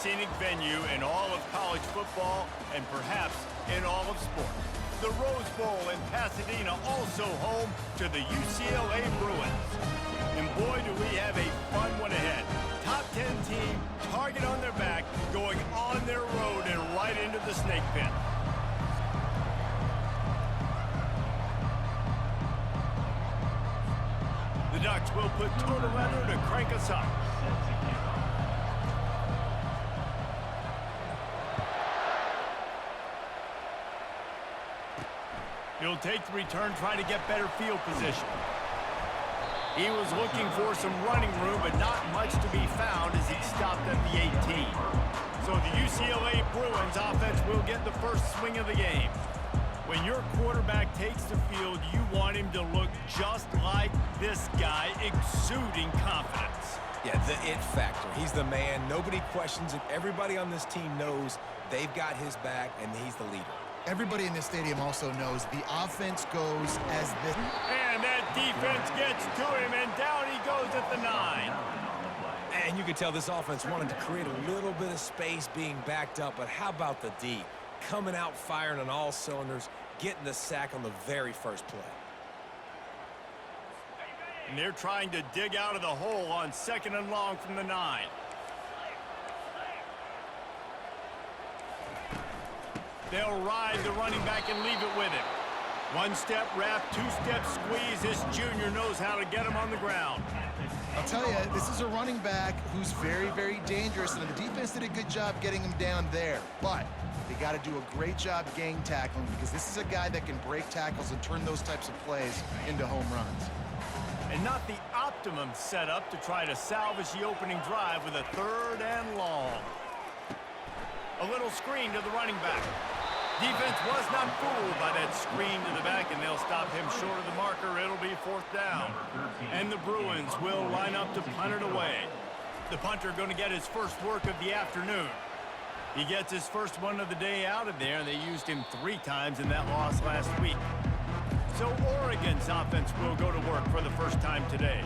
scenic venue in all of college football and perhaps in all of sports. The Rose Bowl in Pasadena, also home to the UCLA Bruins. And boy, do we have a fun one ahead. Top 10 team, target on their back, going on their road and right into the snake pit. The Ducks will put total leather to crank us up. He'll take the return, trying to get better field position. He was looking for some running room, but not much to be found as he stopped at the 18. So the UCLA Bruins offense will get the first swing of the game. When your quarterback takes the field, you want him to look just like this guy, exuding confidence. Yeah, the it factor. He's the man. Nobody questions it. Everybody on this team knows they've got his back, and he's the leader. Everybody in this stadium also knows the offense goes as this. And that defense gets to him, and down he goes at the 9. And you can tell this offense wanted to create a little bit of space being backed up, but how about the D? Coming out firing on all cylinders, getting the sack on the very first play. And they're trying to dig out of the hole on 2nd and long from the 9. They'll ride the running back and leave it with him. One-step wrap, two-step squeeze. This junior knows how to get him on the ground. I'll tell you, this is a running back who's very, very dangerous, and the defense did a good job getting him down there. But they got to do a great job gang tackling, because this is a guy that can break tackles and turn those types of plays into home runs. And not the optimum setup to try to salvage the opening drive with a 3rd and long. A little screen to the running back. Defense was not fooled by that screen to the back, and they'll stop him short of the marker. It'll be 4th down. And the Bruins will line up to punt it away. The punter going to get his first work of the afternoon. He gets his first one of the day out of there, and they used him 3 times in that loss last week. So Oregon's offense will go to work for the first time today.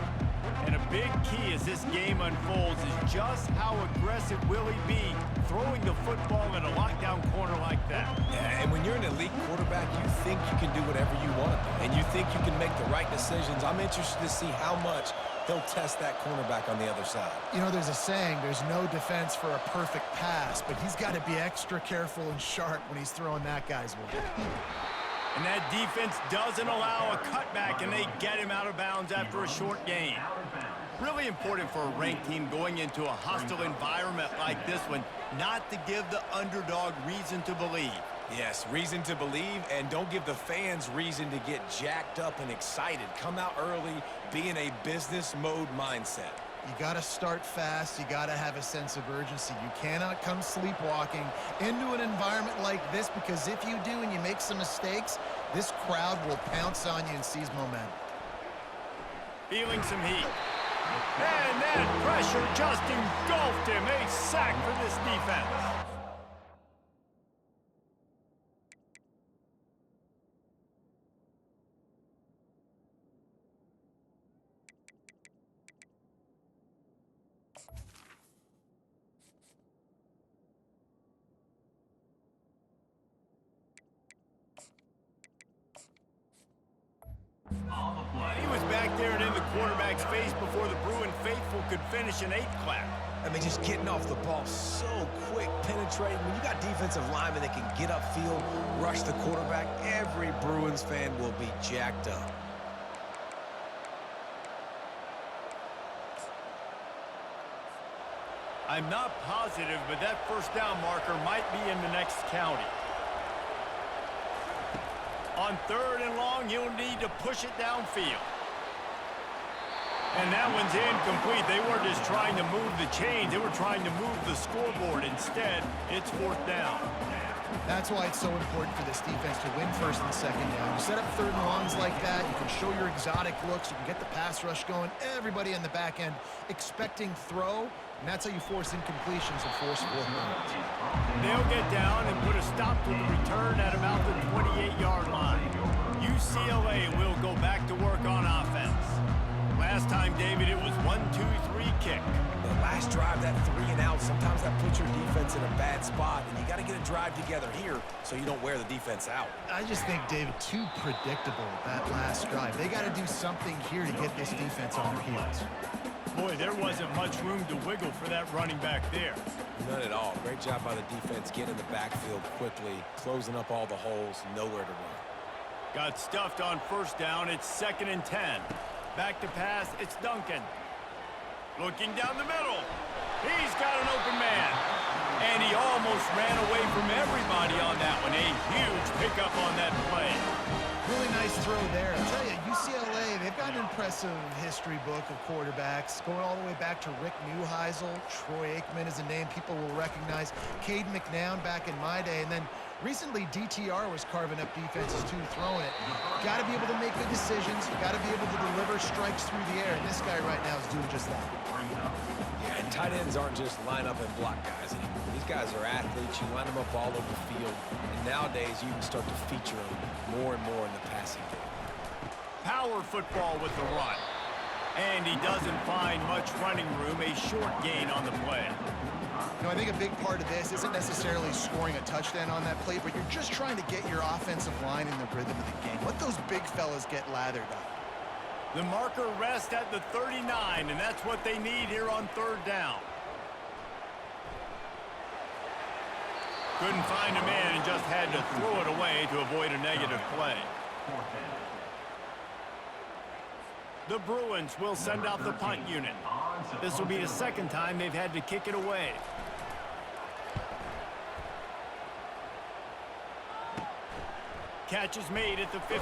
And a big key as this game unfolds is just how aggressive will he be throwing the football in a lockdown corner like that. Yeah, and when you're an elite quarterback, you think you can do whatever you want to do, and you think you can make the right decisions. I'm interested to see how much he'll test that cornerback on the other side. You know, there's a saying, there's no defense for a perfect pass, but he's got to be extra careful and sharp when he's throwing that guy's way. And that defense doesn't allow a cutback, and they get him out of bounds after a short gain. Really important for a ranked team going into a hostile environment like this one, not to give the underdog reason to believe. Yes, reason to believe, and don't give the fans reason to get jacked up and excited. Come out early, be in a business mode mindset. You got to start fast. You got to have a sense of urgency. You cannot come sleepwalking into an environment like this, because if you do and you make some mistakes, this crowd will pounce on you and seize momentum. Feeling some heat. And that pressure just engulfed him. A sack for this defense. He was back there and in the quarterback's face before the Bruin faithful could finish an 8 clap. I mean, just getting off the ball so quick, penetrating. When you got defensive linemen that can get upfield, rush the quarterback, every Bruins fan will be jacked up. I'm not positive, but that first down marker might be in the next county. On 3rd and long, you'll need to push it downfield. And that one's incomplete. They weren't just trying to move the chains. They were trying to move the scoreboard. Instead, it's 4th down. That's why it's so important for this defense to win 1st and 2nd down. You set up 3rd and longs like that, you can show your exotic looks, you can get the pass rush going, everybody in the back end expecting throw, and that's how you force incompletions and force 4th down. They'll get down and put a stop to the return at about the 28-yard line. UCLA will go back to work on offense. Last time, David, it was 1-2-3 kick. The last drive, that 3 and out, sometimes that puts your defense bad spot, and you got to get a drive together here so you don't wear the defense out. I just think, David, too predictable that last drive. They got to do something here to get this defense on their heels. Boy, there wasn't much room to wiggle for that running back there. None at all. Great job by the defense getting in the backfield quickly, closing up all the holes, nowhere to run. Got stuffed on first down. It's 2nd and 10. Back to pass. It's Duncan. Looking down the middle. He's got an open man. And he almost ran away from everybody on that one. A huge pickup on that play. Really nice throw there. I tell you, UCLA, they've got an impressive history book of quarterbacks, going all the way back to Rick Neuheisel. Troy Aikman is a name people will recognize. Cade McNown back in my day. And then recently, DTR was carving up defenses too, throwing it. Got to be able to make good decisions. Got to be able to deliver strikes through the air. And this guy right now is doing just that. Yeah, and tight ends aren't just line up and block guys anymore. These guys are athletes. You line them up all over the field. And nowadays, you can start to feature them more and more in the passing game. Power football with the run. And he doesn't find much running room. A short gain on the play. I think a big part of this isn't necessarily scoring a touchdown on that play, but you're just trying to get your offensive line in the rhythm of the game. Let those big fellas get lathered up. The marker rests at the 39, and that's what they need here on 3rd down. Couldn't find a man and just had to throw it away to avoid a negative play. The Bruins will send out the punt unit. This will be the 2nd time they've had to kick it away. Catch is made at the 15.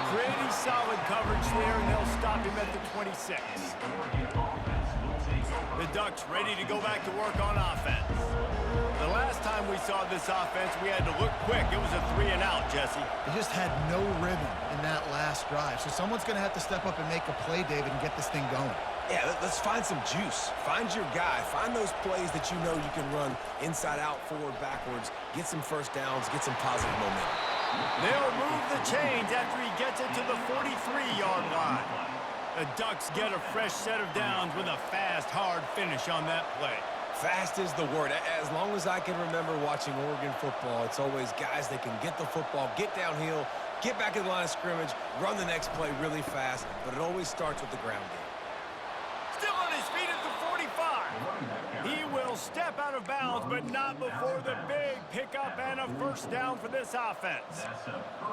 Pretty solid coverage there, and they'll stop him at the 26. The Ducks ready to go back to work on offense. The last time we saw this offense, we had to look quick. It was a 3-and-out, Jesse. They just had no rhythm in that last drive. So someone's going to have to step up and make a play, David, and get this thing going. Yeah, let's find some juice. Find your guy. Find those plays that you know you can run inside out, forward, backwards. Get some first downs. Get some positive momentum. They'll move the chains after he gets it to the 43-yard line. The Ducks get a fresh set of downs with a fast, hard finish on that play. Fast is the word. As long as I can remember watching Oregon football, it's always guys that can get the football, get downhill, get back in the line of scrimmage, run the next play really fast, but it always starts with the ground game. Still on his feet at the 45. He will step out of bounds, but not before the big pickup and a first down for this offense.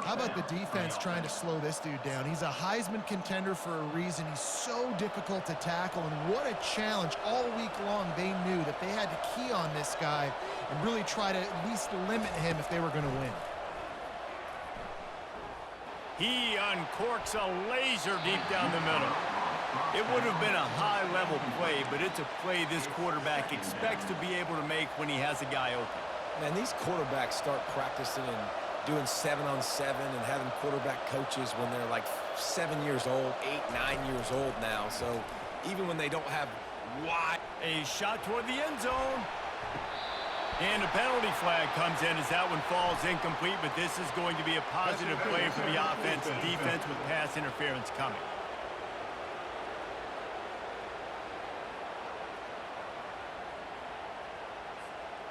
How about the defense trying to slow this dude down? He's a Heisman contender for a reason. He's so difficult to tackle, and what a challenge. All week long, they knew that they had to key on this guy and really try to at least limit him if they were going to win. He uncorks a laser deep down the middle. It would have been a high-level play, but it's a play this quarterback expects to be able to make when he has a guy open. Man, these quarterbacks start practicing and doing 7-on-7 and having quarterback coaches when they're like 7 years old, 8, 9 years old now. So even when they don't have wide. A shot toward the end zone. And a penalty flag comes in as that one falls incomplete, but this is going to be a positive play for the offense and defense with pass interference coming.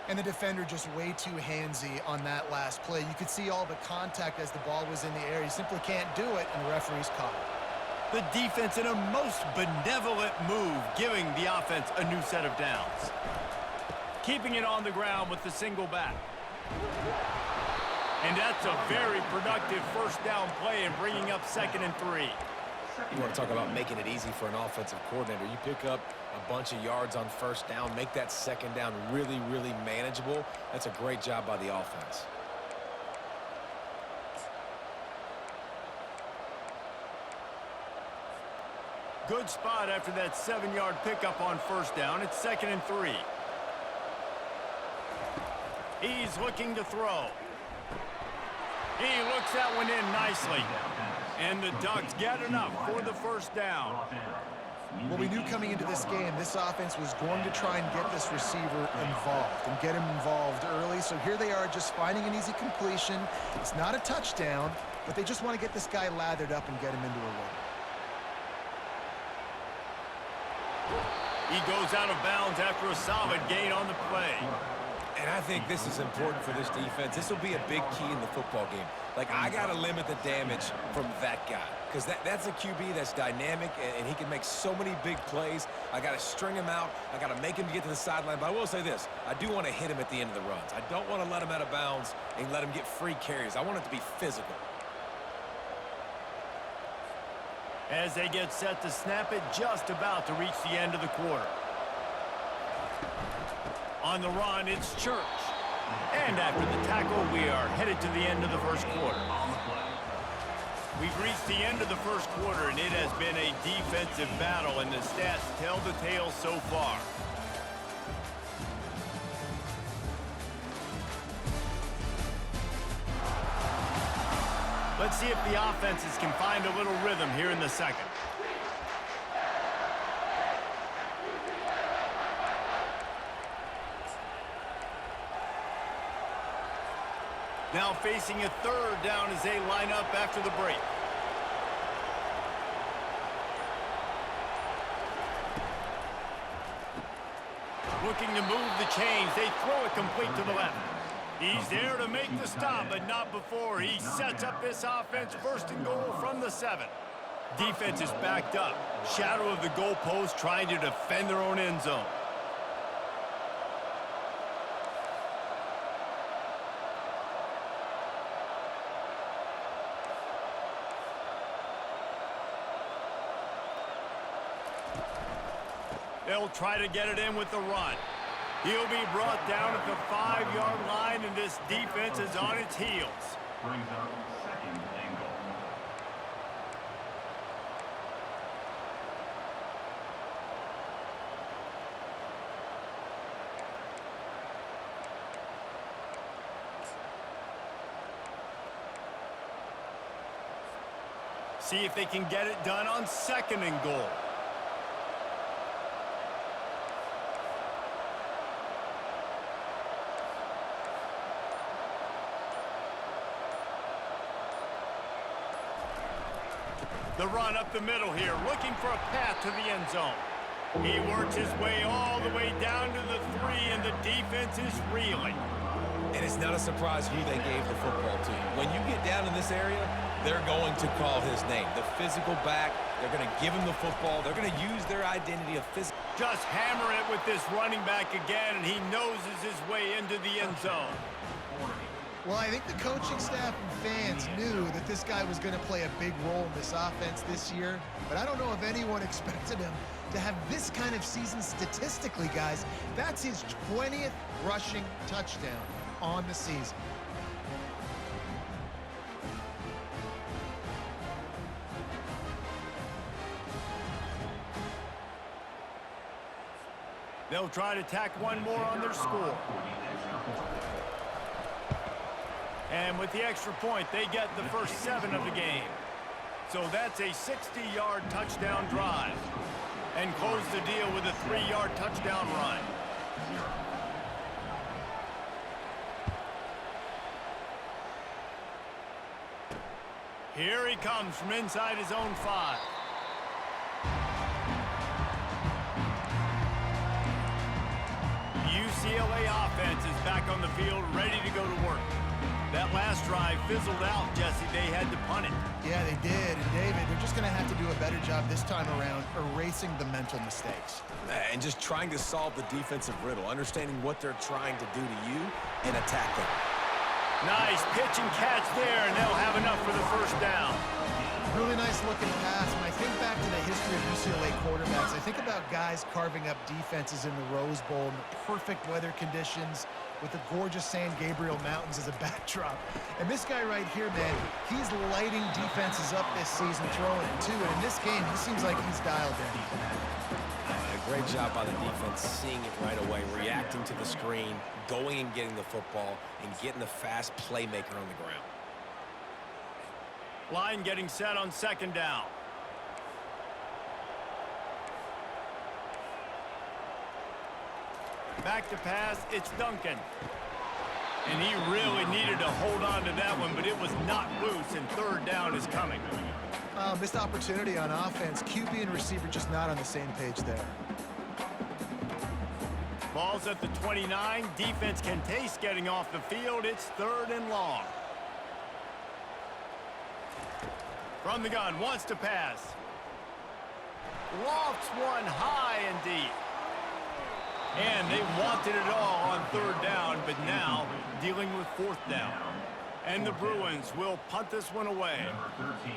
And the defender just way too handsy on that last play. You could see all the contact as the ball was in the air. He simply can't do it, and the referee's caught it. The defense in a most benevolent move, giving the offense a new set of downs. Keeping it on the ground with the single back. And that's a very productive first down play and bringing up 2nd and 3. You want to talk about making it easy for an offensive coordinator. You pick up a bunch of yards on first down, make that 2nd down really, really manageable. That's a great job by the offense. Good spot after that 7-yard pickup on first down. It's 2nd and 3. He's looking to throw. He looks that one in nicely. And the Ducks get enough for the first down. Well, we knew coming into this game, this offense was going to try and get this receiver involved and get him involved early. So here they are just finding an easy completion. It's not a touchdown, but they just want to get this guy lathered up and get him into a rhythm. He goes out of bounds after a solid gain on the play. I think this is important for this defense. This will be a big key in the football game. Like, I got to limit the damage from that guy because that's a QB that's dynamic, and he can make so many big plays. I got to string him out. I got to make him get to the sideline. But I will say this. I do want to hit him at the end of the runs. I don't want to let him out of bounds and let him get free carries. I want it to be physical. As they get set to snap it, just about to reach the end of the quarter. On the run, it's Church. And after the tackle, we are headed to the end of the first quarter. We've reached the end of the first quarter, and it has been a defensive battle, and the stats tell the tale so far. Let's see if the offenses can find a little rhythm here in the second. Now facing a third down as they line up after the break. Looking to move the chains. They throw it complete to the left. He's there to make the stop, but not before. He sets up this offense first and goal from the 7. Defense is backed up. Shadow of the goalpost trying to defend their own end zone. They'll try to get it in with the run. He'll be brought down at the 5-yard line, and this defense is on its heels. Brings up second and goal. See if they can get it done on second and goal. The run up the middle here, looking for a path to the end zone. He works his way all the way down to the 3, and the defense is reeling. And it's not a surprise who they gave the football to. When you get down in this area, they're going to call his name. The physical back, they're going to give him the football. They're going to use their identity of physical. Just hammer it with this running back again, and he noses his way into the end zone. Well, I think the coaching staff and fans knew that this guy was going to play a big role in this offense this year, but I don't know if anyone expected him to have this kind of season statistically, guys. That's his 20th rushing touchdown on the season. They'll try to tack one more on their score. And with the extra point, they get the first 7 of the game. So that's a 60-yard touchdown drive. And close the deal with a 3-yard touchdown run. Here he comes from inside his own 5. UCLA offense is back on the field, ready to go to work. That last drive fizzled out, Jesse. They had to punt it. Yeah, they did. And, David, they're just going to have to do a better job this time around erasing the mental mistakes. And just trying to solve the defensive riddle, understanding what they're trying to do to you and attack them. Nice pitch and catch there, and they'll have enough for the first down. Really nice looking pass. When I think back to the history of UCLA quarterbacks, I think about guys carving up defenses in the Rose Bowl in the perfect weather conditions with the gorgeous San Gabriel Mountains as a backdrop. And this guy right here, man, he's lighting defenses up this season, throwing it too. And in this game, he seems like he's dialed in. Great job by the defense, seeing it right away, reacting to the screen, going and getting the football, and getting the fast playmaker on the ground. Line getting set on second down. Back to pass, it's Duncan. And he really needed to hold on to that one, but it was not loose, and third down is coming. Missed opportunity on offense. QB and receiver just not on the same page there. Ball's at the 29. Defense can taste getting off the field. It's 3rd and long. From the gun, wants to pass. Lofts one high and deep. And they wanted it all on 3rd down, but now dealing with 4th down. And the Bruins will punt this one away. Number 13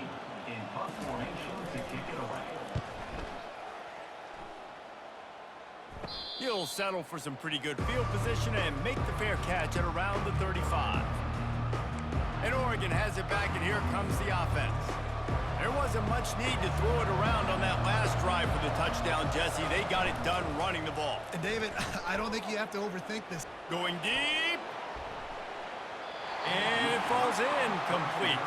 in punt formation to kick it away. He'll settle for some pretty good field position and make the fair catch at around the 35. And Oregon has it back, and here comes the offense. There wasn't much need to throw it around on that last drive for the touchdown, Jesse. They got it done running the ball. And David, I don't think you have to overthink this. Going deep. And it falls in, complete.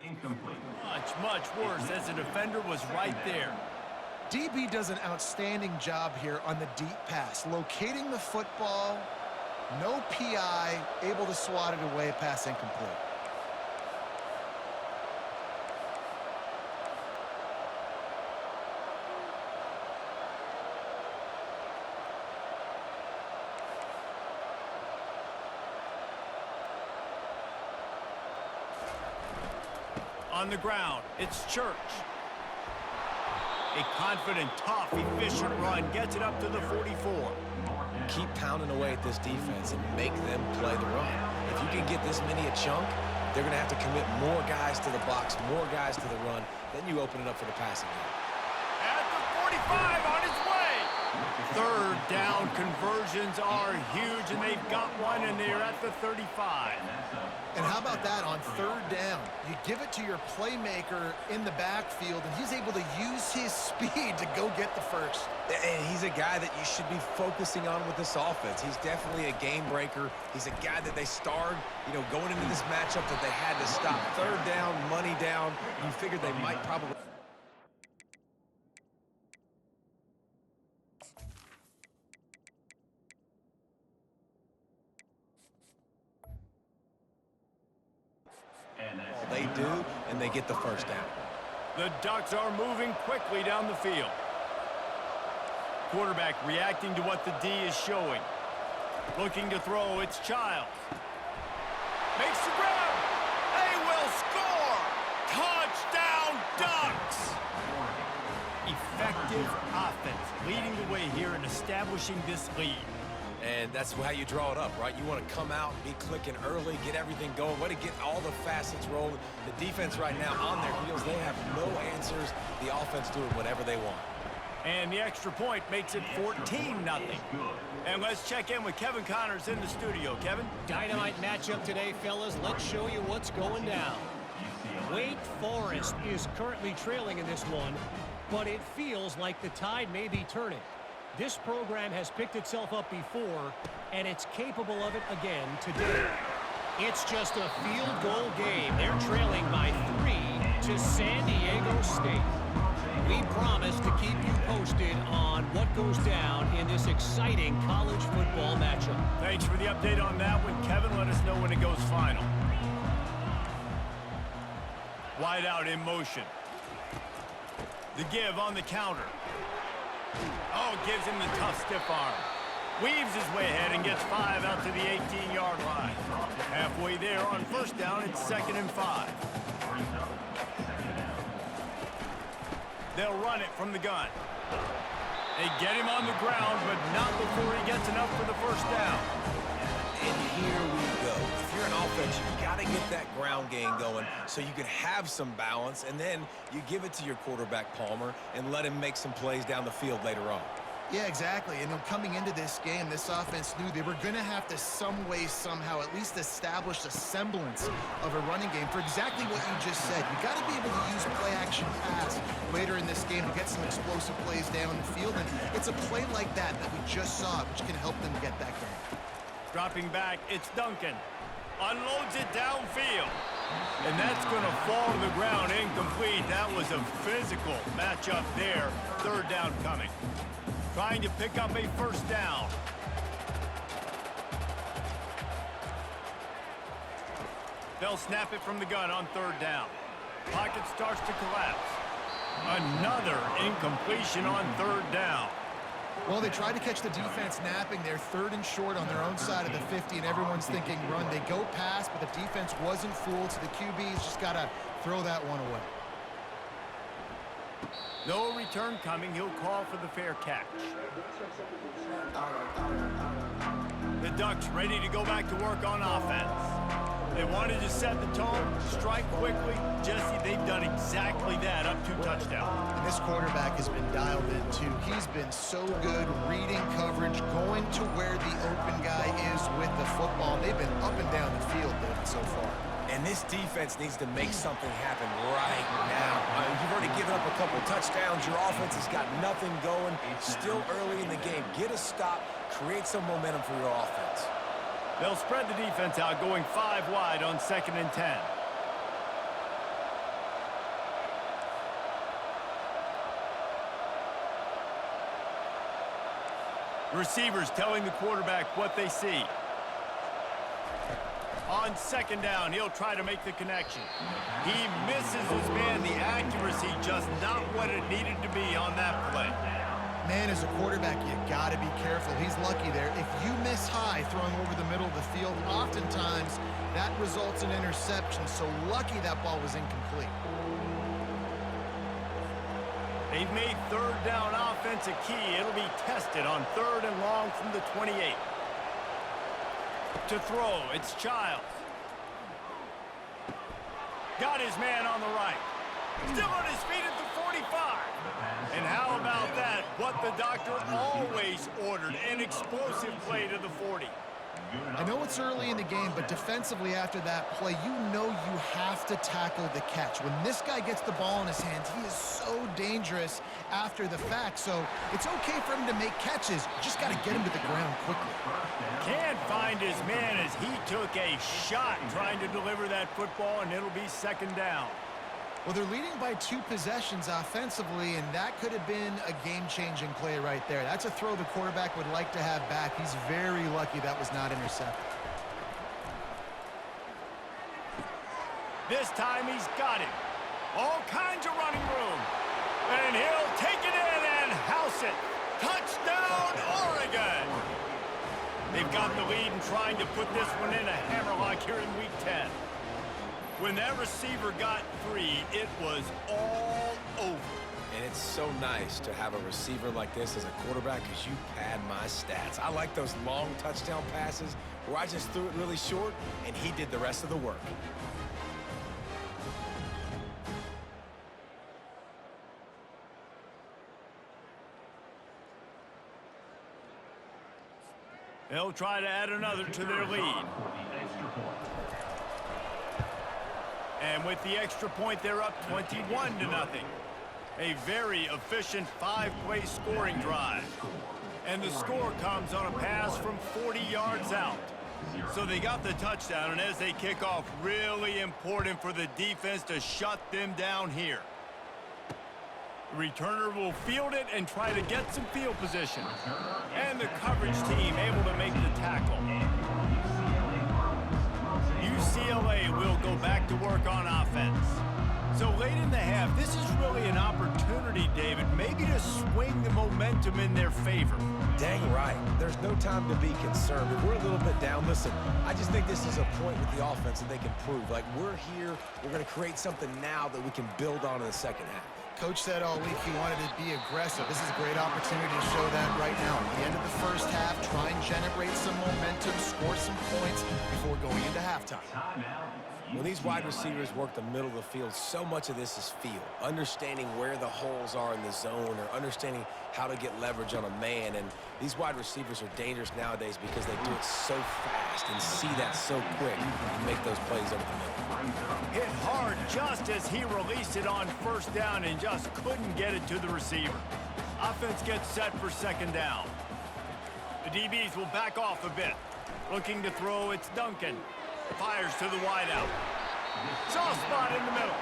Incomplete. Much worse as the defender was right there. DB does an outstanding job here on the deep pass, locating the football, no PI, able to swat it away, pass incomplete. On the ground, it's Church. A confident, tough, efficient run gets it up to the 44. Keep pounding away at this defense and make them play the run. If you can get this many a chunk, they're going to have to commit more guys to the box, more guys to the run. Then you open it up for the passing game. At the 45, on his way. 3rd down conversions are huge, and they've got one, and they're at the 35. And how about that on 3rd down? You give it to your playmaker in the backfield, and he's able to use his speed to go get the first. And he's a guy that you should be focusing on with this offense. He's definitely a game breaker. He's a guy that they starred, going into this matchup that they had to stop. 3rd down, money down. You figured they might probably... They do, and they get the first down. The Ducks are moving quickly down the field. Quarterback reacting to what the D is showing. Looking to throw, it's Childs. Makes the grab. They will score. Touchdown, Ducks. Effective offense leading the way here and establishing this lead. And that's how you draw it up, right? You want to come out, be clicking early, get everything going, way to get all the facets rolling. The defense right now on their heels, they have no answers. The offense doing whatever they want. And the extra point makes it 14-0. And let's check in with Kevin Connors in the studio. Kevin? Dynamite matchup today, fellas. Let's show you what's going down. Wake Forest is currently trailing in this one, but it feels like the tide may be turning. This program has picked itself up before, and it's capable of it again today. It's just a field goal game. They're trailing by 3 to San Diego State. We promise to keep you posted on what goes down in this exciting college football matchup. Thanks for the update on that one, Kevin. Let us know when it goes final. Wide out in motion. The give on the counter. Oh, gives him the tough stiff arm. Weaves his way ahead and gets 5 out to the 18-yard line. Halfway there on 1st down, it's 2nd and 5. They'll run it from the gun. They get him on the ground, but not before he gets enough for the 1st down. And here we go. If you're an offense, you got to get that ground game going so you can have some balance, and then you give it to your quarterback, Palmer, and let him make some plays down the field later on. Yeah, exactly. And coming into this game, this offense knew they were going to have to some way, somehow, at least establish a semblance of a running game for exactly what you just said. You got to be able to use play-action pass later in this game to get some explosive plays down the field. And it's a play like that that we just saw, which can help them get that game. Dropping back, it's Duncan. Unloads it downfield. And that's going to fall to the ground incomplete. That was a physical matchup there. Third down coming. Trying to pick up a first down. They'll snap it from the gun on third down. Pocket starts to collapse. Another incompletion on third down. Well, they tried to catch the defense napping. They're third and short on their own side of the 50, and everyone's thinking run. They go pass, but the defense wasn't fooled, so the QB's just got to throw that one away. No return coming. He'll call for the fair catch. The Ducks ready to go back to work on offense. They wanted to set the tone, strike quickly. Jesse, they've done exactly that, up 2 touchdowns. And this quarterback has been dialed in, too. He's been so good reading coverage, going to where the open guy is with the football. They've been up and down the field, David, so far. And this defense needs to make something happen right now. You've already given up a couple touchdowns. Your offense has got nothing going. Still early in the game. Get a stop. Create some momentum for your offense. They'll spread the defense out, going 5 wide on 2nd and 10. Receivers telling the quarterback what they see. On 2nd down, he'll try to make the connection. He misses his man. The accuracy just not what it needed to be on that play. Man, as a quarterback, you got to be careful. He's lucky there. If you miss high throwing over the middle of the field, oftentimes that results in interception. So lucky that ball was incomplete. They've made third down offense a key. It'll be tested on 3rd and long from the 28. To throw, it's Childs. Got his man on the right. Still on his feet at the 45. And how about that? What the doctor always ordered, an explosive play to the 40. I know it's early in the game, but defensively after that play, you know you have to tackle the catch. When this guy gets the ball in his hands, he is so dangerous after the fact. So it's okay for him to make catches. You just got to get him to the ground quickly. Can't find his man as he took a shot trying to deliver that football, and it'll be 2nd down. Well, they're leading by 2 possessions offensively, and that could have been a game-changing play right there. That's a throw the quarterback would like to have back. He's very lucky that was not intercepted. This time he's got it. All kinds of running room. And he'll take it in and house it. Touchdown, Oregon! They've got the lead and trying to put this one in a hammerlock here in Week 10. When that receiver got free, it was all over. And it's so nice to have a receiver like this as a quarterback because you pad my stats. I like those long touchdown passes where I just threw it really short and he did the rest of the work. They'll try to add another to their lead. And with the extra point, they're up 21-0. A very efficient 5-play scoring drive. And the score comes on a pass from 40 yards out. So they got the touchdown, and as they kick off, really important for the defense to shut them down here. The returner will field it and try to get some field position. And the coverage team able to make the tackle. UCLA will go back to work on offense. So late in the half, this is really an opportunity, David, maybe to swing the momentum in their favor. Dang right. There's no time to be concerned. If we're a little bit down, listen, I just think this is a point with the offense that they can prove. Like, we're here, we're going to create something now that we can build on in the second half. Coach said all week he wanted to be aggressive. This is a great opportunity to show that right now. At the end of the first half, try and generate some momentum, score some points before going into halftime. Timeout. When these wide receivers work the middle of the field, so much of this is feel. Understanding where the holes are in the zone or understanding how to get leverage on a man. And these wide receivers are dangerous nowadays because they do it so fast and see that so quick and make those plays over the middle. Hit hard just as he released it on first down and just couldn't get it to the receiver. Offense gets set for second down. The DBs will back off a bit. Looking to throw, it's Duncan. Fires to the wideout. Soft spot in the middle.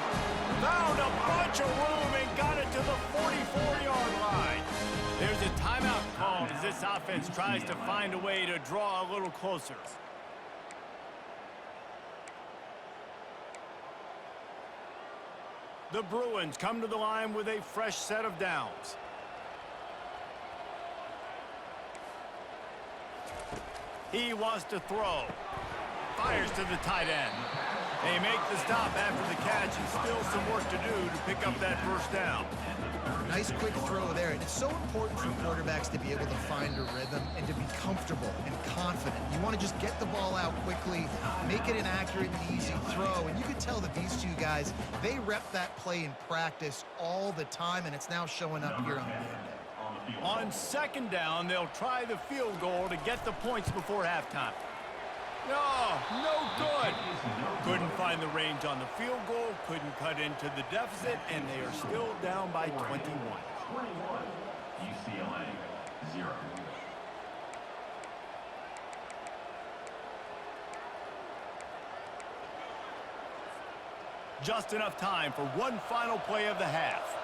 Found a bunch of room and got it to the 44-yard line. There's a timeout called as this offense tries to find a way to draw a little closer. The Bruins come to the line with a fresh set of downs. He wants to throw. Fires to the tight end. They make the stop after the catch and still some work to do to pick up that first down. Nice quick throw there. And it's so important for quarterbacks to be able to find a rhythm and to be comfortable and confident. You want to just get the ball out quickly, make it an accurate and easy throw. And you can tell that these two guys, they rep that play in practice all the time, and it's now showing up here on game day. On second down, they'll try the field goal to get the points before halftime. No good. Couldn't find the range on the field goal, couldn't cut into the deficit, and they are still down by 21. UCLA, 0. Just enough time for one final play of the half.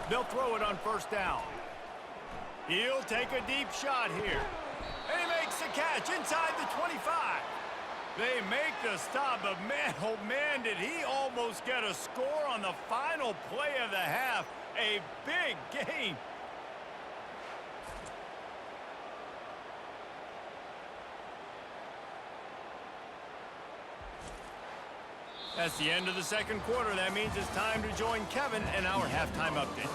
They'll throw it on first down. He'll take a deep shot here. And he makes the catch inside the 25. They make the stop, but man, oh man, did he almost get a score on the final play of the half. A big game. That's the end of the second quarter. That means it's time to join Kevin in our halftime update.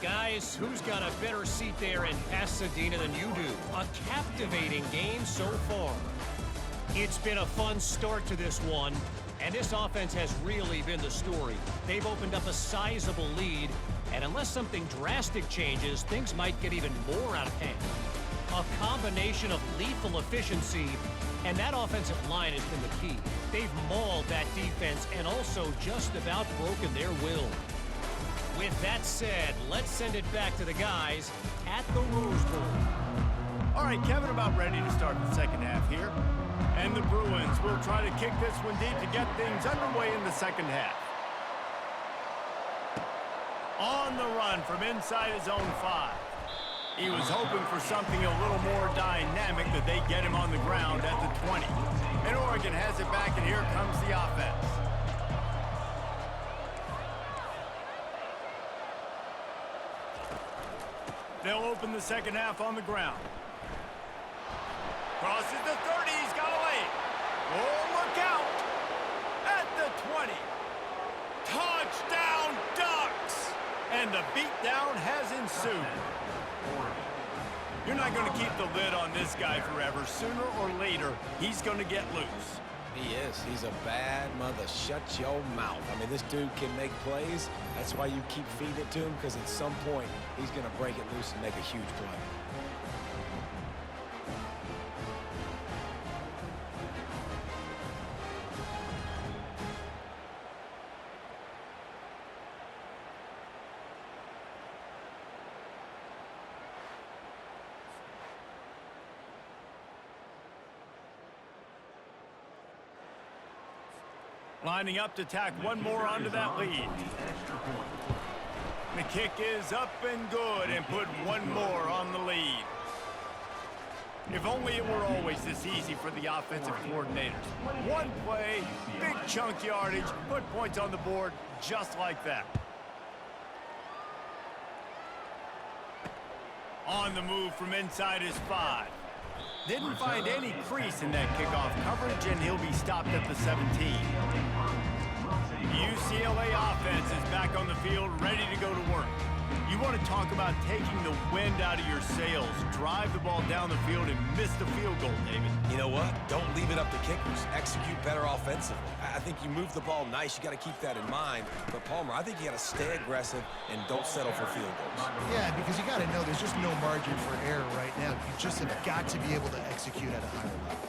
Guys, who's got a better seat there in Pasadena than you do? A captivating game so far. It's been a fun start to this one, and this offense has really been the story. They've opened up a sizable lead, and unless something drastic changes, things might get even more out of hand. A combination of lethal efficiency, and that offensive line has been the key. They've mauled that defense and also just about broken their will. With that said, let's send it back to the guys at the Rose Bowl. All right, Kevin, about ready to start the second half here. And the Bruins will try to kick this one deep to get things underway in the second half. On the run from inside his own 5. He was hoping for something a little more dynamic, that they get him on the ground at the 20. And Oregon has it back, and here comes the offense. They'll open the second half on the ground. Crosses the 30, he's got a lane. Oh, look out! At the 20. Touchdown Ducks! And the beatdown has ensued. You're not going to keep the lid on this guy forever. Sooner or later, he's going to get loose. He is. He's a bad mother. Shut your mouth. I mean, this dude can make plays. That's why you keep feeding it to him, because at some point, he's going to break it loose and make a huge play. Lining up to tack one more onto that lead. The kick is up and good and put one more on the lead. If only it were always this easy for the offensive coordinators. One play, big chunk yardage, put points on the board just like that. On the move from inside his 5. Didn't find any crease in that kickoff coverage, and he'll be stopped at the 17. UCLA offense is back on the field, ready to go to work. You want to talk about taking the wind out of your sails. Drive the ball down the field and miss the field goal, David. You know what? Don't leave it up to kickers. Execute better offensively. I think you move the ball nice. You got to keep that in mind. But, Palmer, I think you got to stay aggressive and don't settle for field goals. Yeah, because you got to know there's just no margin for error right now. You just have got to be able to execute at a higher level.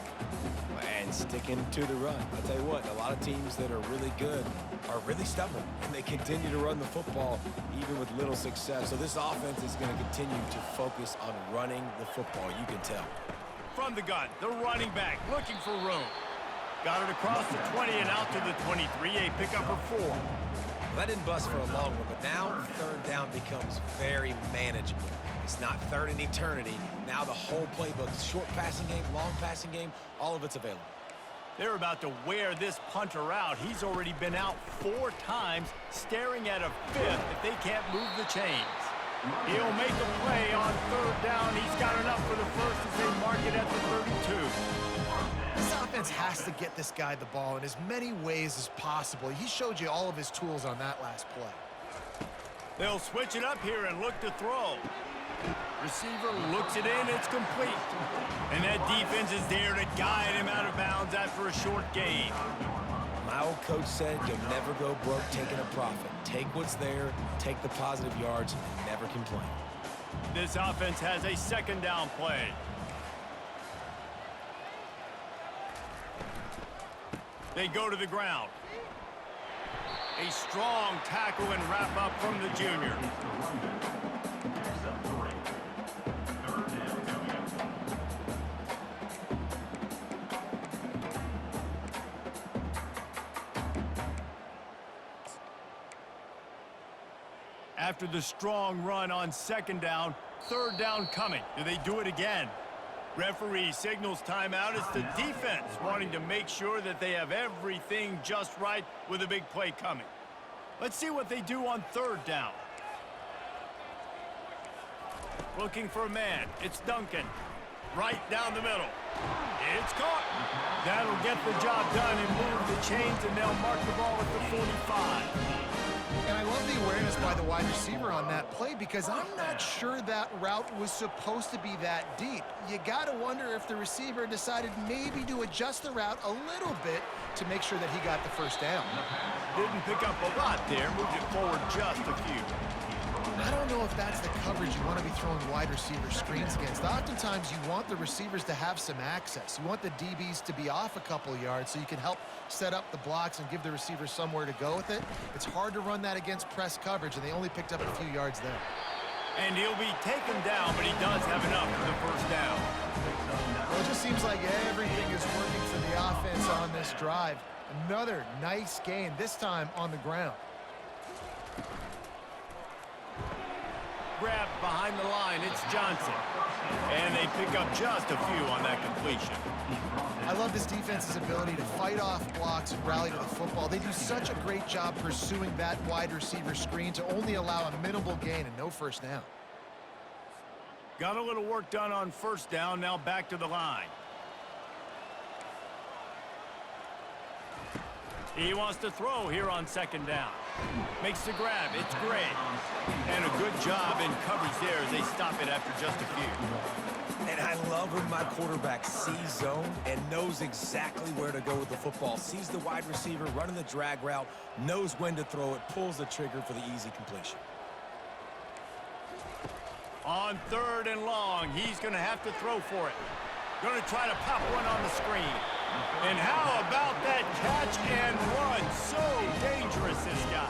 And sticking to the run. I'll tell you what, a lot of teams that are really good are really stubborn, and they continue to run the football even with little success. So this offense is going to continue to focus on running the football, you can tell. From the gun, the running back looking for room. Got it across the 20 and out to the 23, a pickup of 4. That didn't bust for a long one, but now third down becomes very manageable. It's not third in eternity. Now the whole playbook, short passing game, long passing game, all of it's available. They're about to wear this punter out. He's already been out 4 times, staring at a 5th if they can't move the chains. He'll make a play on third down. He's got enough for the first as they mark it at the 32. This offense has to get this guy the ball in as many ways as possible. He showed you all of his tools on that last play. They'll switch it up here and look to throw. Receiver looks it in, it's complete. And that defense is there to guide him out of bounds after a short gain. My old coach said you'll never go broke taking a profit. Take what's there, take the positive yards, and never complain. This offense has a second down play. They go to the ground. A strong tackle and wrap up from the junior. After the strong run on second down, third down coming. Do they do it again? Referee signals timeout. It's the defense wanting to make sure that they have everything just right with a big play coming. Let's see what they do on third down. Looking for a man. It's Duncan. Right down the middle. It's caught. That'll get the job done and move the chains, and they'll mark the ball at the 45. And I love the awareness by the wide receiver on that play because I'm not sure that route was supposed to be that deep. You got to wonder if the receiver decided maybe to adjust the route a little bit to make sure that he got the first down. Didn't pick up a lot there, moved it forward just a few. I don't know if that's the coverage you want to be throwing wide receiver screens against. Oftentimes, you want the receivers to have some access. You want the DBs to be off a couple of yards so you can help set up the blocks and give the receivers somewhere to go with it. It's hard to run that against press coverage, and they only picked up a few yards there. And he'll be taken down, but he does have enough for the first down. Well, it just seems like everything is working for the offense on this drive. Another nice gain, this time on the ground. Grabbed behind the line, it's Johnson. And they pick up just a few on that completion. I love this defense's ability to fight off blocks and rally to the football. They do such a great job pursuing that wide receiver screen to only allow a minimal gain and no first down. Got a little work done on first down, now back to the line. He wants to throw here on second down. Makes the grab. It's Gray. And a good job in coverage there as they stop it after just a few. And I love when my quarterback sees zone and knows exactly where to go with the football. Sees the wide receiver running the drag route, knows when to throw it, pulls the trigger for the easy completion. On third and long, he's going to have to throw for it. Going to try to pop one on the screen. And how about that catch and run? So dangerous, this guy.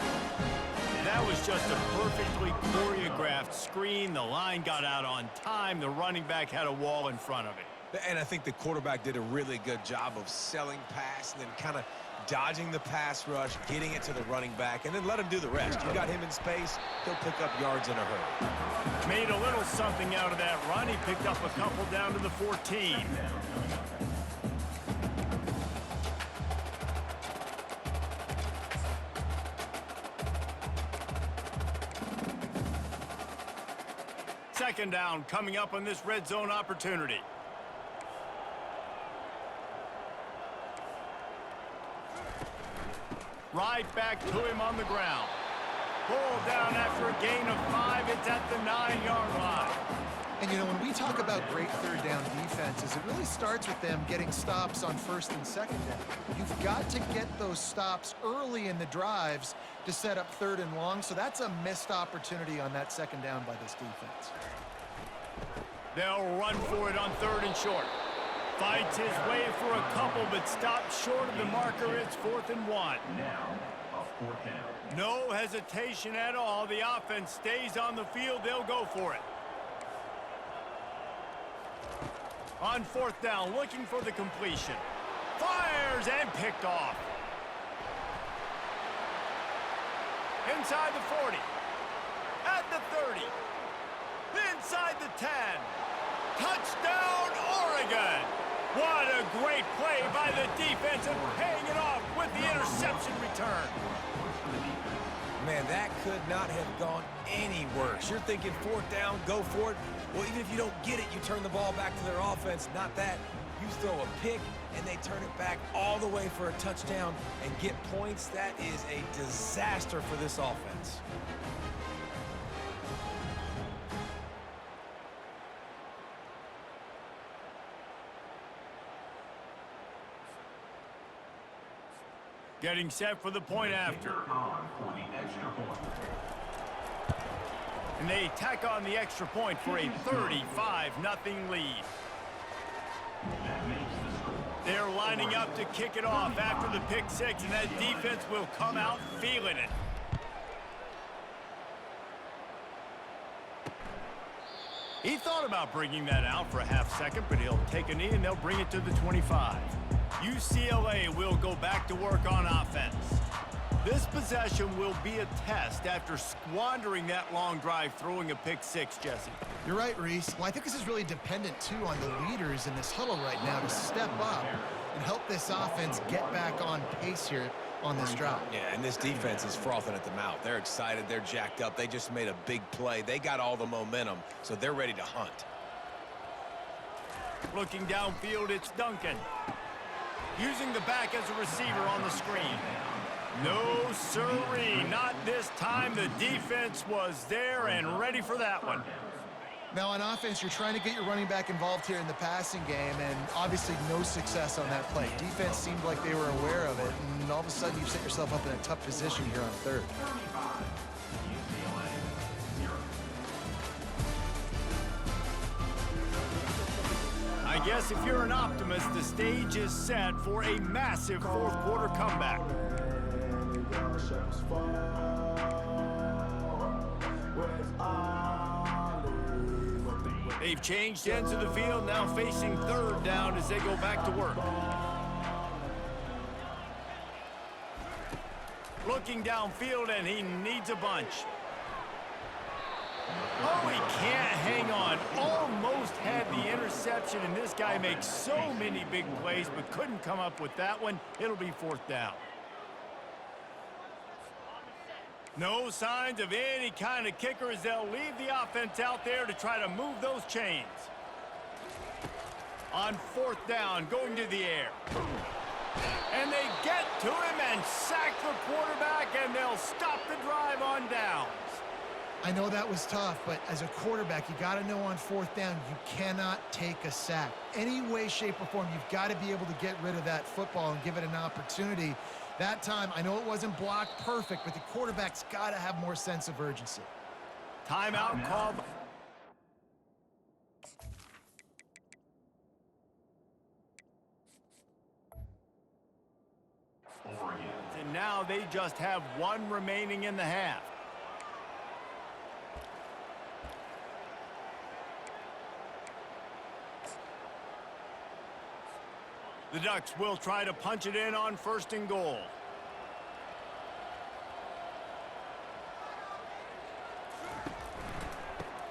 That was just a perfectly choreographed screen. The line got out on time. The running back had a wall in front of it. And I think the quarterback did a really good job of selling pass and then kind of dodging the pass rush, getting it to the running back, and then let him do the rest. You got him in space, he'll pick up yards in a hurry. Made a little something out of that run. He picked up a couple down to the 14. Second down coming up on this red zone opportunity. right back to him on the ground. Pulled down after a gain of 5. It's at the 9-yard line. And, you know, when we talk about great third down defenses, it really starts with them getting stops on first and second down. You've got to get those stops early in the drives to set up third and long, so that's a missed opportunity on that second down by this defense. They'll run for it on third and short. Fights his way for a couple, but stops short of the marker. It's 4th and 1. Now, a 4th down. No hesitation at all. The offense stays on the field. They'll go for it. On 4th down, looking for the completion. Fires and picked off. Inside the 40. At the 30. Inside the 10. Touchdown, Oregon! What a great play by the defense and paying it off with the interception return. Man, that could not have gone any worse. You're thinking 4th down, go for it. Well, even if you don't get it, you turn the ball back to their offense. Not that. You throw a pick, and they turn it back all the way for a touchdown and get points. That is a disaster for this offense. Getting set for the point after. On for the extra point. And they tack on the extra point for a 35-0 lead. That makes the score. They're lining up to kick it off after the pick six, and that defense will come out feeling it. He thought about bringing that out for a half second, but he'll take a knee and they'll bring it to the 25. UCLA will go back to work on offense. This possession will be a test after squandering that long drive throwing a pick six, Jesse. You're right, Reese. Well, I think this is really dependent, too, on the leaders in this huddle right now to step up and help this offense get back on pace here on this drive. Yeah, and this defense is frothing at the mouth. They're excited. They're jacked up. They just made a big play. They got all the momentum, so they're ready to hunt. Looking downfield, it's Duncan. Using the back as a receiver on the screen. No siree, not this time. The defense was there and ready for that one. Now, on offense, you're trying to get your running back involved here in the passing game, and obviously no success on that play. Defense seemed like they were aware of it, and all of a sudden you've set yourself up in a tough position here on third. I guess if you're an optimist, the stage is set for a massive fourth quarter comeback. They've changed ends of the field, now facing third down as they go back to work. Looking downfield, and he needs a bunch. Oh, he can't hang on. Almost had the interception, and this guy makes so many big plays, but couldn't come up with that one. It'll be fourth down. No signs of any kind of kicker as they'll leave the offense out there to try to move those chains. On fourth down, going to the air. And they get to him and sack the quarterback, and they'll stop the drive on downs. I know that was tough, but as a quarterback, you got to know on fourth down, you cannot take a sack. Any way, shape, or form, you've got to be able to get rid of that football and give it an opportunity. That time, I know it wasn't blocked perfect, but the quarterback's got to have more sense of urgency. Timeout called. And now they just have one remaining in the half. The Ducks will try to punch it in on first and goal.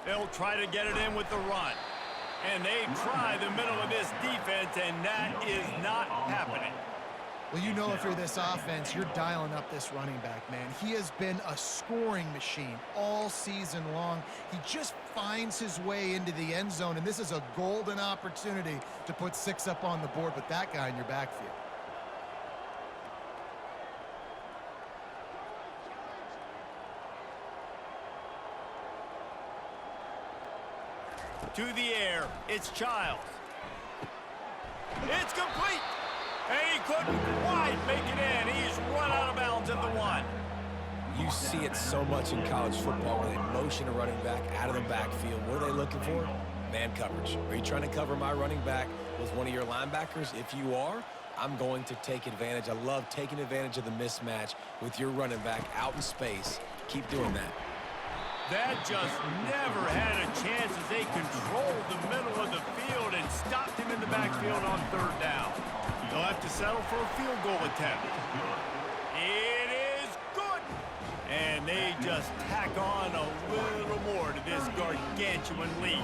They'll try to get it in with the run. And they try the middle of this defense, and that is not happening. Well, you know if you're this offense, you're dialing up this running back, man. He has been a scoring machine all season long. He just finds his way into the end zone, and this is a golden opportunity to put 6 up on the board with that guy in your backfield. to the air. It's Childs. It's complete. And he couldn't quite make it in. He's run out of bounds at the 1. You see it so much in college football where they motion a running back out of the backfield. What are they looking for? Man coverage. Are you trying to cover my running back with one of your linebackers? If you are, I'm going to take advantage. I love taking advantage of the mismatch with your running back out in space. Keep doing that. That just never had a chance as they controlled the middle of the field and stopped him in the backfield on 3rd down. They'll have to settle for a field goal attempt. It is good. And they just tack on a little more to this gargantuan lead.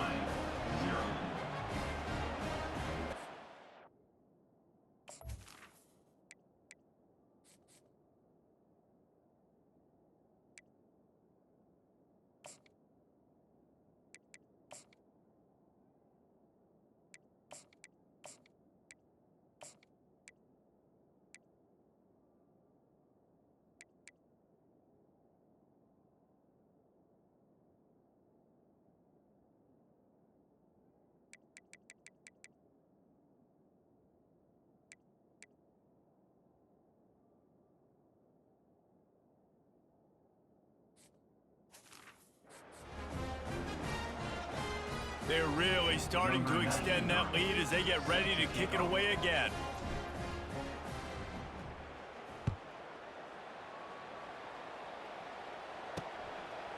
They're really starting to extend that lead as they get ready to kick it away again.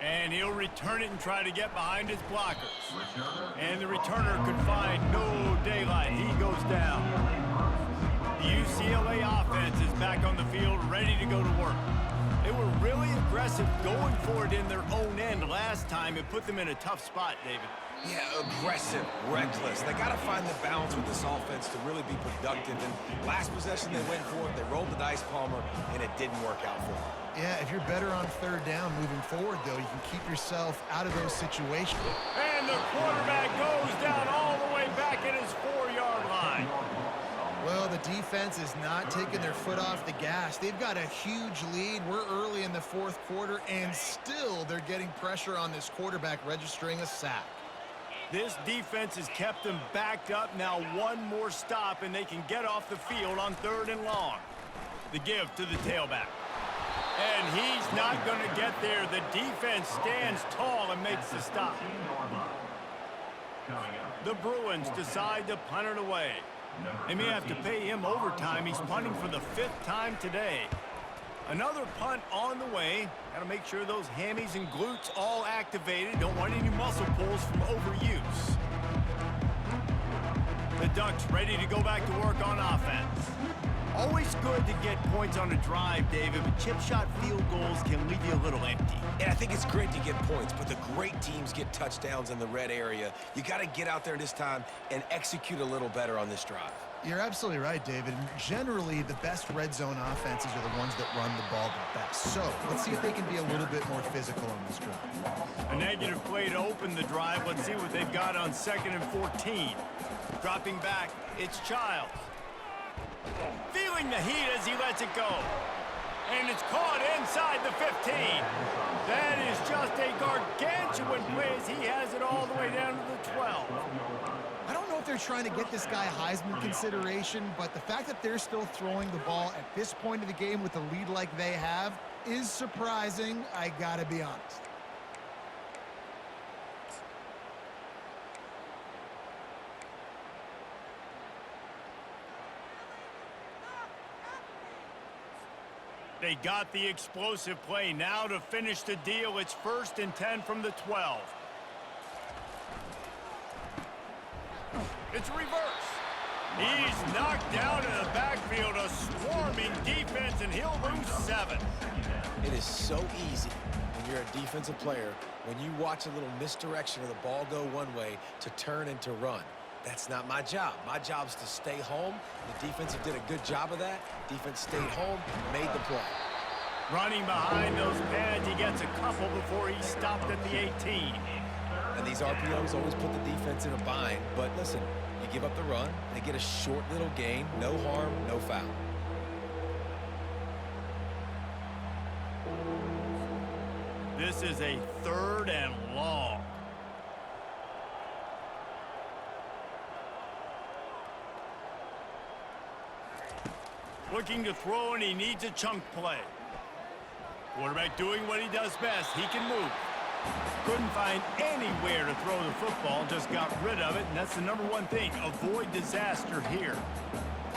And he'll return it and try to get behind his blockers. And the returner could find no daylight. He goes down. The UCLA offense is back on the field, ready to go to work. They were really aggressive going for it in their own end last time. It put them in a tough spot, David. Yeah, aggressive, reckless. They got to find the balance with this offense to really be productive. And last possession they went for it, they rolled the dice, Palmer, and it didn't work out for them. Yeah, if you're better on 3rd down moving forward, though, you can keep yourself out of those situations. And the quarterback goes down all the way back at his 4-yard line. Well, the defense is not taking their foot off the gas. They've got a huge lead. We're early in the 4th quarter, and still they're getting pressure on this quarterback, registering a sack. This defense has kept them backed up. Now one more stop, and they can get off the field on 3rd and long. The give to the tailback. And he's not going to get there. The defense stands tall and makes the stop. The Bruins decide to punt it away. They may have to pay him overtime. He's punting for the 5th time today. Another punt on the way. Got to make sure those hammies and glutes all activated. Don't want any muscle pulls from overuse. The Ducks ready to go back to work on offense. Always good to get points on a drive, David, but chip shot field goals can leave you a little empty. And I think it's great to get points, but the great teams get touchdowns in the red area. You got to get out there this time and execute a little better on this drive. You're absolutely right, David. Generally, the best red zone offenses are the ones that run the ball the best. So let's see if they can be a little bit more physical on this drive. A negative play to open the drive. Let's see what they've got on 2nd and 14. Dropping back, it's Childs. Feeling the heat as he lets it go. And it's caught inside the 15. That is just a gargantuan play as he has it all the way down to the 12. I don't know if they're trying to get this guy Heisman consideration, but the fact that they're still throwing the ball at this point of the game with a lead like they have is surprising, I gotta be honest. They got the explosive play. Now to finish the deal, it's 1st and 10 from the 12. It's reverse. He's knocked down in the backfield, a swarming defense, and he'll lose 7. It is so easy when you're a defensive player, when you watch a little misdirection of the ball go one way, to turn and to run. That's not my job. My job is to stay home. The defensive did a good job of that. Defense stayed home, made the play. Running behind those pads, he gets a couple before he stopped at the 18. And these RPOs always put the defense in a bind. But listen, you give up the run, they get a short little gain, no harm, no foul. This is a 3rd and long. Looking to throw, and he needs a chunk play. Quarterback doing what he does best. He can move. Couldn't find anywhere to throw the football, just got rid of it, and that's the number one thing. Avoid disaster here.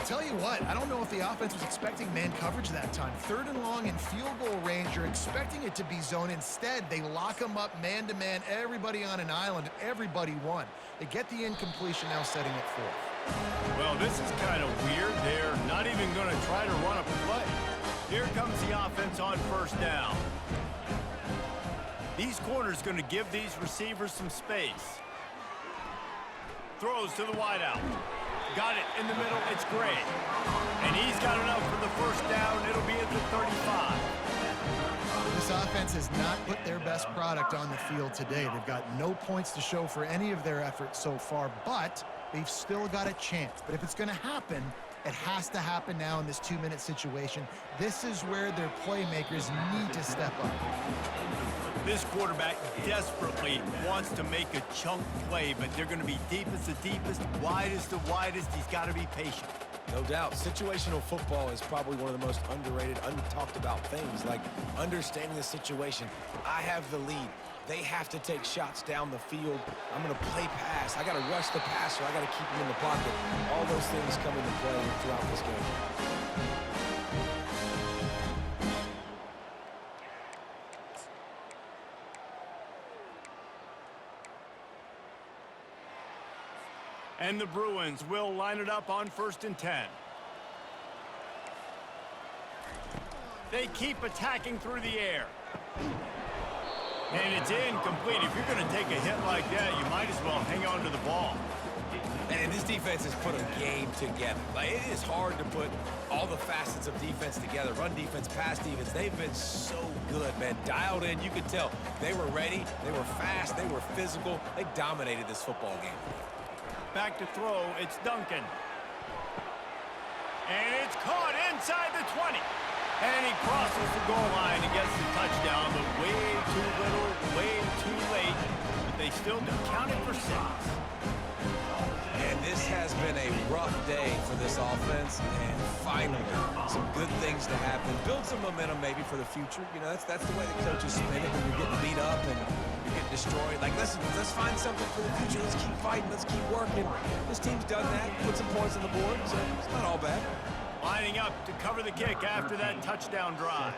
Tell you what, I don't know if the offense was expecting man coverage that time. 3rd and long in field goal range, you're expecting it to be zone. Instead, they lock them up man-to-man, everybody on an island, and everybody won. They get the incompletion, now setting it 4th. Well, this is kind of weird. They're not even going to try to run a play. Here comes the offense on 1st down. These corners going to give these receivers some space. Throws to the wideout. Got it in the middle. It's Gray. And he's got enough for the 1st down. It'll be at the 35. This offense has not put their best product on the field today. They've got no points to show for any of their efforts so far, but they've still got a chance. But if it's going to happen, it has to happen now in this 2-minute situation. This is where their playmakers need to step up. This quarterback desperately wants to make a chunk play, but they're going to be deepest the deepest, widest the widest. He's got to be patient. No doubt. Situational football is probably one of the most underrated, untalked about things, like understanding the situation. I have the lead. They have to take shots down the field. I'm going to play pass. I got to rush the passer. I got to keep him in the pocket. All those things come into play throughout this game. And the Bruins will line it up on 1st and 10. They keep attacking through the air. And it's incomplete. If you're going to take a hit like that, you might as well hang on to the ball. And this defense has put a game together. Like, it is hard to put all the facets of defense together. Run defense, pass defense. They've been so good, man. Dialed in. You could tell they were ready. They were fast. They were physical. They dominated this football game. Back to throw, it's Duncan. And it's caught inside the 20. And he crosses the goal line and gets the touchdown, but way too little, way too late. But they still do count it for 6. And this has been a rough day for this offense, and finally, some good things to happen. Build some momentum maybe for the future. You know, that's the way the coaches spin it when you're getting beat up and you're getting destroyed. Like, listen, let's find something for the future. Let's keep fighting. Let's keep working. This team's done that. Put some points on the board, so it's not all bad. Lining up to cover the kick after that touchdown drive.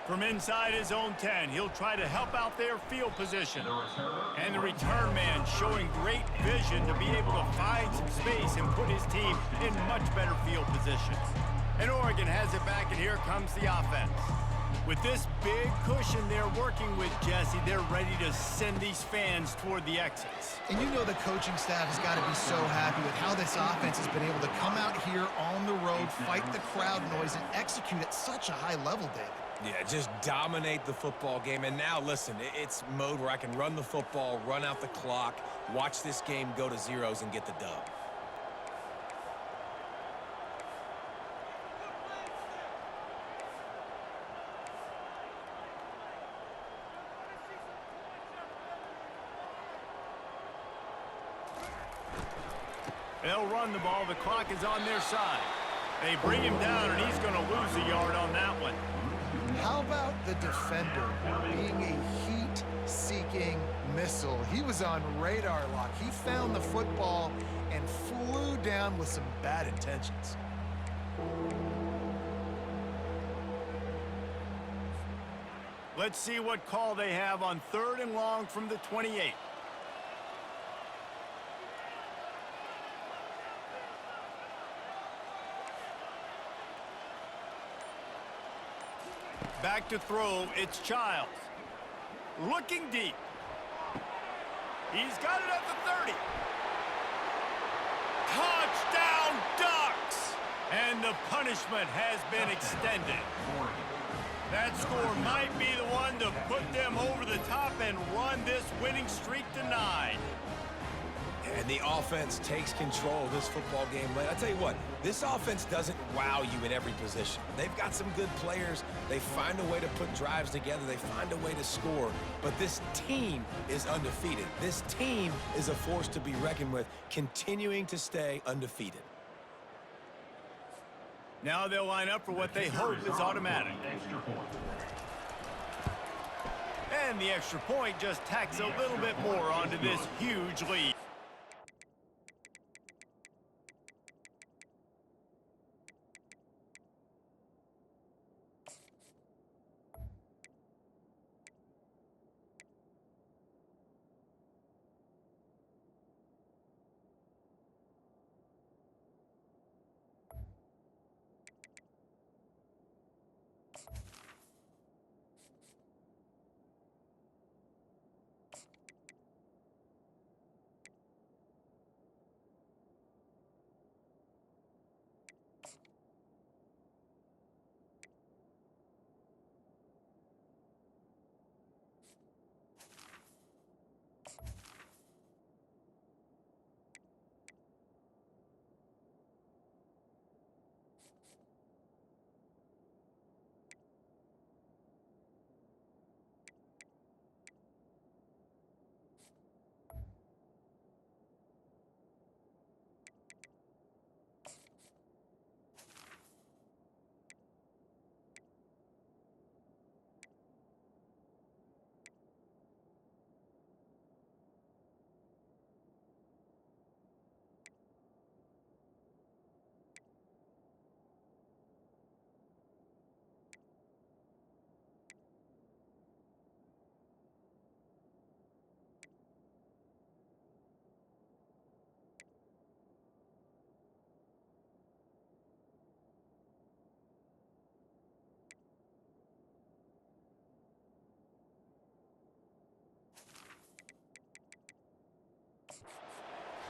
From inside his own 10, he'll try to help out their field position. And the return man showing great vision to be able to find some space and put his team in much better field position. And Oregon has it back, and here comes the offense. With this big cushion they're working with, Jesse, they're ready to send these fans toward the exits. And you know the coaching staff has got to be so happy with how this offense has been able to come out here on the road, fight the crowd noise, and execute at such a high level, David. Yeah, just dominate the football game. And now, listen, it's mode where I can run the football, run out the clock, watch this game go to zeros and get the dub. They'll run the ball. The clock is on their side. They bring him down, and he's going to lose a yard on that one. How about the defender being a heat-seeking missile? He was on radar lock. He found the football and flew down with some bad intentions. Let's see what call they have on 3rd and long from the 28. Back to throw, it's Childs. Looking deep. He's got it at the 30. Touchdown, Ducks! And the punishment has been extended. That score might be the one to put them over the top and run this winning streak to 9. And the offense takes control of this football game late. I tell you what, this offense doesn't wow you in every position. They've got some good players. They find a way to put drives together. They find a way to score. But this team is undefeated. This team is a force to be reckoned with, continuing to stay undefeated. Now they'll line up for what they hope is automatic. And the extra point just tacks a little bit more onto this huge lead.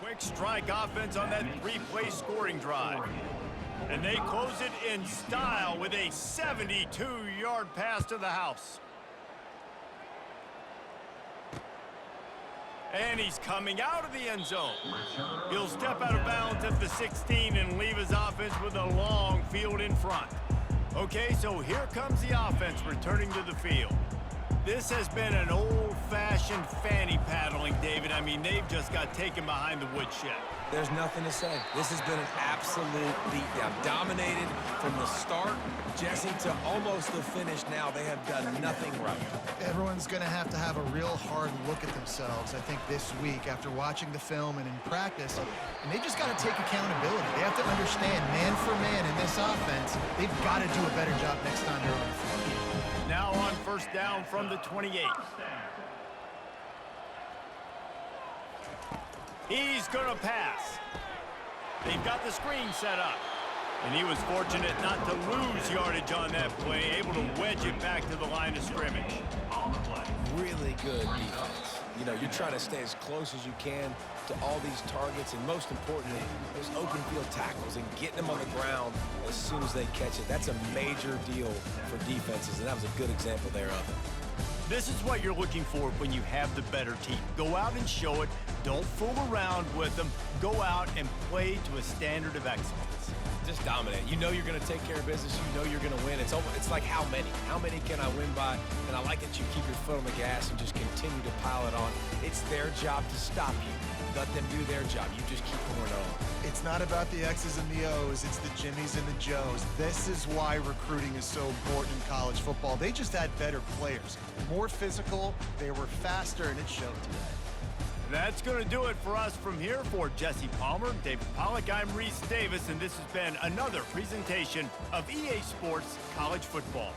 Quick strike offense on that three-play scoring drive. And they close it in style with a 72-yard pass to the house. And he's coming out of the end zone. He'll step out of bounds at the 16 and leave his offense with a long field in front. Okay, so here comes the offense returning to the field. This has been an old-fashioned fanny paddling, David. I mean, they've just got taken behind the woodshed. There's nothing to say. This has been an absolute beatdown. Dominated from the start, Jesse, to almost the finish now. They have done nothing right. Everyone's going to have a real hard look at themselves, I think, this week after watching the film and in practice. And they just got to take accountability. They have to understand, man for man in this offense, they've got to do a better job next time they're on the field. Now on first down from the 28. He's going to pass. They've got the screen set up. And he was fortunate not to lose yardage on that play, able to wedge it back to the line of scrimmage. Really good defense. You know, you're trying to stay as close as you can to all these targets, and most importantly, those open field tackles and getting them on the ground as soon as they catch it. That's a major deal for defenses, and that was a good example there of it. This is what you're looking for when you have the better team. Go out and show it. Don't fool around with them. Go out and play to a standard of excellence. Just dominate. You know you're going to take care of business. You know you're going to win. It's like how many? How many can I win by? And I like that you keep your foot on the gas and just continue to pile it on. It's their job to stop you. Let them do their job. You just keep pouring on. It's not about the X's and the O's. It's the Jimmies and the Joes. This is why recruiting is so important in college football. They just had better players. More physical. They were faster, and it showed today. That's going to do it for us from here. For Jesse Palmer, David Pollack, I'm Reese Davis, and this has been another presentation of EA Sports College Football.